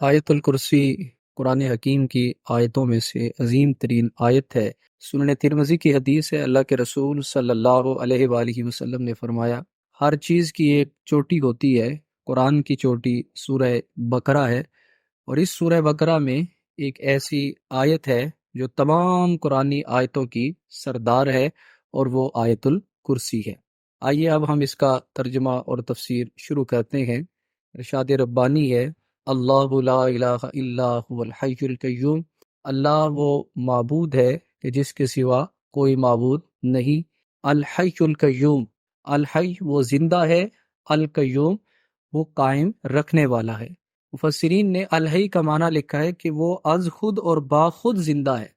آیت الکرسی قرآن حکیم کی آیتوں میں سے عظیم ترین آیت ہے۔ سنن ترمذی کی حدیث ہے، اللہ کے رسول صلی اللہ علیہ وآلہ وسلم نے فرمایا، ہر چیز کی ایک چوٹی ہوتی ہے، قرآن کی چوٹی سورہ بقرہ ہے، اور اس سورہ بقرہ میں ایک ایسی آیت ہے جو تمام قرآنی آیتوں کی سردار ہے، اور وہ آیت الکرسی ہے۔ آئیے اب ہم اس کا ترجمہ اور تفسیر شروع کرتے ہیں۔ ارشاد ربانی ہے، اللہ لا الہ الا هو الحی القیوم، اللہ وہ معبود ہے کہ جس کے سوا کوئی معبود نہیں۔ الحی القیوم، الحی وہ زندہ ہے، القیوم وہ قائم رکھنے والا ہے۔ مفسرین نے الحی کا معنی لکھا ہے کہ وہ از خود اور با خود زندہ ہے،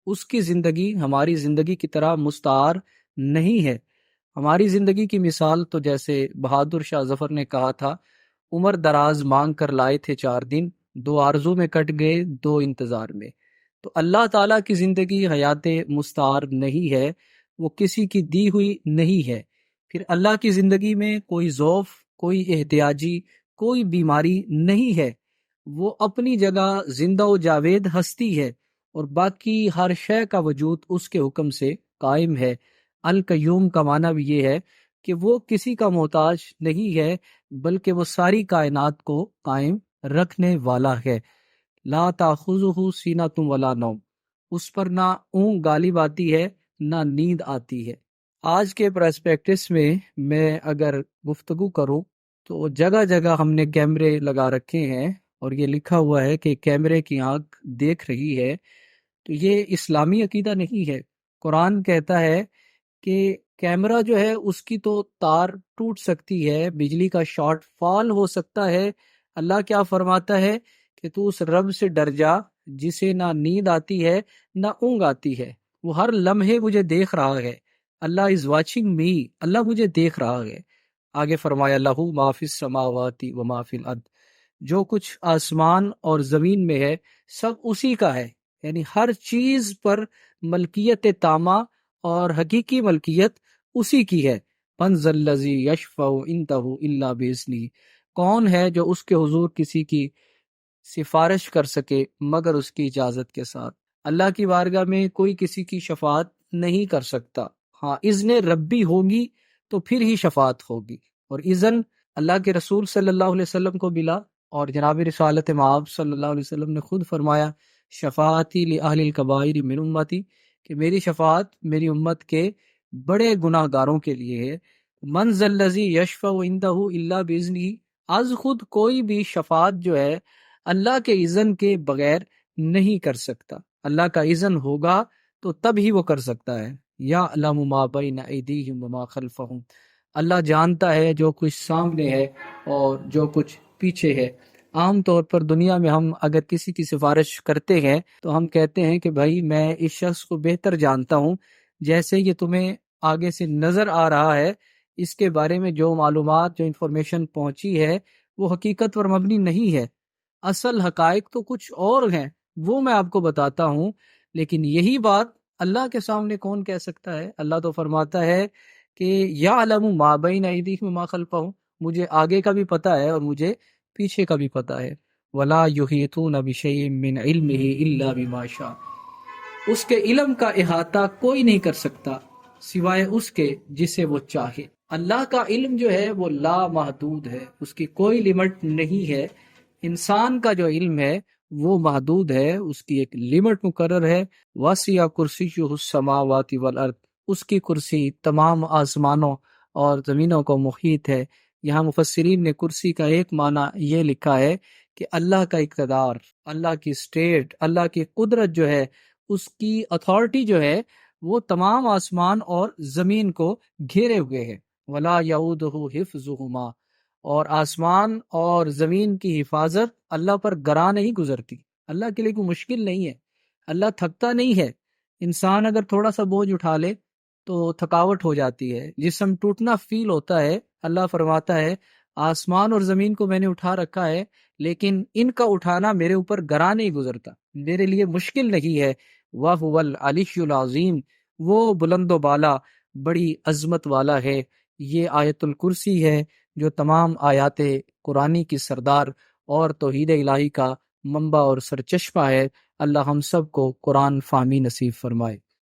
اس کی زندگی ہماری زندگی کی طرح مستعار نہیں ہے۔ ہماری زندگی کی مثال تو جیسے بہادر شاہ ظفر نے کہا تھا، عمر دراز مانگ کر لائے تھے 4 دن، 2 آرزو میں کٹ گئے 2 انتظار میں۔ تو اللہ تعالیٰ کی زندگی حیات مستعار نہیں ہے، وہ کسی کی دی ہوئی نہیں ہے۔ پھر اللہ کی زندگی میں کوئی ضعف، کوئی احتیاجی، کوئی بیماری نہیں ہے، وہ اپنی جگہ زندہ و جاوید ہستی ہے، اور باقی ہر شے کا وجود اس کے حکم سے قائم ہے۔ القیوم کا معنی بھی یہ ہے کہ وہ کسی کا محتاج نہیں ہے، بلکہ وہ ساری کائنات کو قائم رکھنے والا ہے۔ لا تاخذہ سینۃ ولا نوم، اس پر نہ اونگ غالب آتی ہے نہ نیند آتی ہے۔ آج کے پرسپیکٹس میں اگر گفتگو کروں تو جگہ جگہ ہم نے کیمرے لگا رکھے ہیں، اور یہ لکھا ہوا ہے کہ کیمرے کی آنکھ دیکھ رہی ہے، تو یہ اسلامی عقیدہ نہیں ہے۔ قرآن کہتا ہے کہ کیمرہ جو ہے اس کی تو تار ٹوٹ سکتی ہے، بجلی کا شارٹ فال ہو سکتا ہے۔ اللہ کیا فرماتا ہے کہ تو اس رب سے ڈر جا جسے نہ نیند آتی ہے نہ اونگ آتی ہے، وہ ہر لمحے مجھے دیکھ رہا ہے۔ اللہ از واچنگ می، اللہ مجھے دیکھ رہا ہے۔ آگے فرمایا، لہو ما فی السماوات و ما فی الارض، جو کچھ آسمان اور زمین میں ہے سب اسی کا ہے، یعنی ہر چیز پر ملکیت تامہ اور حقیقی ملکیت اسی کی ہے۔ من ذا الذی یشفع عندہ الا باذنہ، کون ہے جو اس کے حضور کسی کی سفارش کر سکے مگر اس کی اجازت کے ساتھ۔ اللہ کی بارگاہ میں کوئی کسی کی شفاعت نہیں کر سکتا، ہاں اذن ربی ہوگی تو پھر ہی شفاعت ہوگی، اور اذن اللہ کے رسول صلی اللہ علیہ وسلم کو ملا، اور جناب رسالت مآب صلی اللہ علیہ وسلم نے خود فرمایا، شفاعتی لأہل الکبائر من امتی، کہ میری شفاعت میری امت کے بڑے گناہ گاروں کے لیے ہے۔ من ذا الذی یشفع عندہ الا باذنہ، از خود کوئی بھی شفاعت جو ہے اللہ کے اذن کے بغیر نہیں کر سکتا، اللہ کا اذن ہوگا تو تب ہی وہ کر سکتا ہے۔ یعلم ما بین ایدیہم وما خلفہم، اللہ جانتا ہے جو کچھ سامنے ہے اور جو کچھ پیچھے ہے۔ عام طور پر دنیا میں ہم اگر کسی کی سفارش کرتے ہیں تو ہم کہتے ہیں کہ بھائی میں اس شخص کو بہتر جانتا ہوں، جیسے یہ تمہیں آگے سے نظر آ رہا ہے، اس کے بارے میں جو معلومات، جو انفارمیشن پہنچی ہے وہ حقیقت پر مبنی نہیں ہے، اصل حقائق تو کچھ اور ہیں، وہ میں آپ کو بتاتا ہوں۔ لیکن یہی بات اللہ کے سامنے کون کہہ سکتا ہے؟ اللہ تو فرماتا ہے کہ یعلم ما بین ایدیہم وما خلفہم، مجھے آگے کا بھی پتہ ہے اور مجھے پیچھے کا بھی پتہ ہے۔ ولا یحیطون بشیء من علمہ الا بما شاء، اس کے علم کا احاطہ کوئی نہیں کر سکتا سوائے اس کے جسے وہ چاہے۔ اللہ کا علم جو ہے وہ لا محدود ہے، اس کی کوئی لمٹ نہیں ہے۔ انسان کا جو علم ہے وہ محدود ہے، اس کی ایک لمٹ مقرر ہے۔ وسع کرسیہ السماوات والارض، اس کی کرسی تمام آسمانوں اور زمینوں کو محیط ہے۔ یہاں مفسرین نے کرسی کا ایک معنی یہ لکھا ہے کہ اللہ کا اقتدار، اللہ کی اسٹیٹ، اللہ کی قدرت جو ہے، اس کی اتھارٹی جو ہے وہ تمام آسمان اور زمین کو گھیرے ہوئے ہے۔ ولا یعودہ حفظہما، اور آسمان اور زمین کی حفاظت اللہ پر گراں نہیں گزرتی، اللہ کے لیے کوئی مشکل نہیں ہے، اللہ تھکتا نہیں ہے۔ انسان اگر تھوڑا سا بوجھ اٹھا لے تو تھکاوٹ ہو جاتی ہے، جسم ٹوٹنا فیل ہوتا ہے۔ اللہ فرماتا ہے آسمان اور زمین کو میں نے اٹھا رکھا ہے، لیکن ان کا اٹھانا میرے اوپر گراں نہیں گزرتا، میرے لیے مشکل نہیں ہے۔ وَهُوَ الْعَلِيُّ الْعَظِيمُ، وہ بلند و بالا بڑی عظمت والا ہے۔ یہ آیت الکرسی ہے جو تمام آیات قرآنی کی سردار اور توحید الہی کا منبع اور سرچشمہ ہے۔ اللہ ہم سب کو قرآن فہمی نصیب فرمائے۔